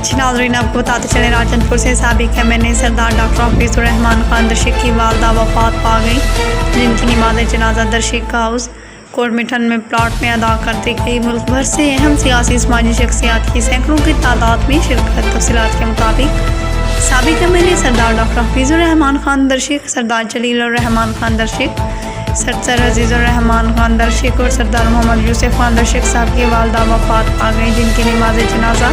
جی ناظرین، آپ کو بتاتے چلیں راجنپور سے سابق MNA سردار ڈاکٹر حفیظ الرحمان خان درشق کی والدہ وفات پا گئی، جن کی نماز جنازہ درشق ہاؤس کوٹ میٹھن میں پلاٹ میں ادا کر دی گئی۔ ملک بھر سے اہم سیاسی سماجی شخصیات کی سینکڑوں کی تعداد میں شرکت۔ تفصیلات کے مطابق سابق MNA سردار ڈاکٹر حفیظ الرحمان خان درشق، سردار جلیل الرحمان خان درشق، سر عزیز الرحمان خان درشق اور سردار محمد یوسف خان درشق صاحب کی والدہ وفات پا گئی، جن کی نماز جنازہ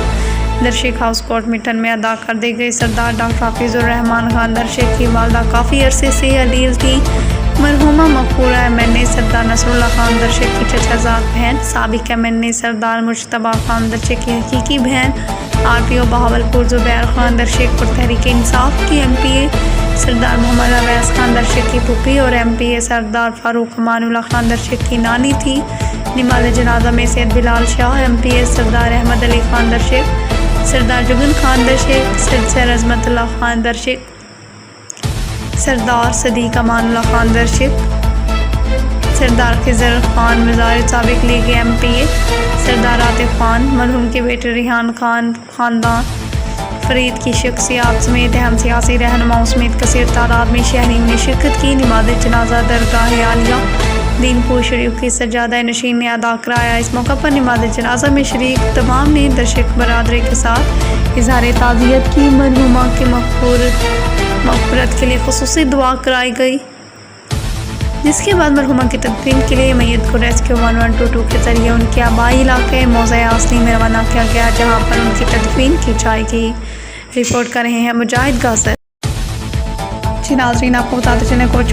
درشق ہاؤس کوٹ میٹھن میں ادا کر دی گئی۔ سردار ڈاکٹر حفیظ الرحمان خان درشق کی والدہ کافی عرصے سے علیل تھی۔ مرحومہ مقبولہ MNA سردار نصر اللہ خان درشق کی چچا زاد بہن، سابق MNA سردار مجتبیٰ خان درشق کی حقیقی بہن، RPO بہاولپور زبیر خان درشق اور تحریک انصاف کی MPA سردار محمد اویس خان درشق کی پھوپھی اور MPA سردار فاروق امان اللہ خان درشق کی نانی تھی۔ نماز جنازہ میں سید بلال شاہ MPA سردار احمد علی خان درشق، سردار جگن خان درشق، سر عظمت اللہ خان درشق، سردار صدیق امان اللہ خان درشق، سردار خضر خان مزار سابق لیگ MPA، سردار عاطف خان، مرحوم کے بیٹے ریحان خان، خاندان فرید کی شخصیات سمیت اہم سیاسی رہنماؤں سمیت کثیر تعداد میں شہریوں نے شرکت کی۔ نماز جنازہ درگاہ عالیہ دین پور شریف کی سجادہ نشین نے ادا کرایا۔ اس موقع پر نماز جنازہ میں شریک تمام نے درشق برادری کے ساتھ اظہار تعزیت کی۔ مرحومہ کی مغفرت کے لیے خصوصی دعا کرائی گئی، جس کے بعد مرحومہ کی تدفین کے لیے میت کو ریسکیو 1122 کے ذریعے ان کے آبائی علاقے موضع اصلی میں روانہ کیا گیا، جہاں پر ان کی تدفین کی جائے گی۔ رپورٹ کر رہے ہیں مجاہد غازر۔ جی ناظرین، آپ کو بتاتے چلیں کوچ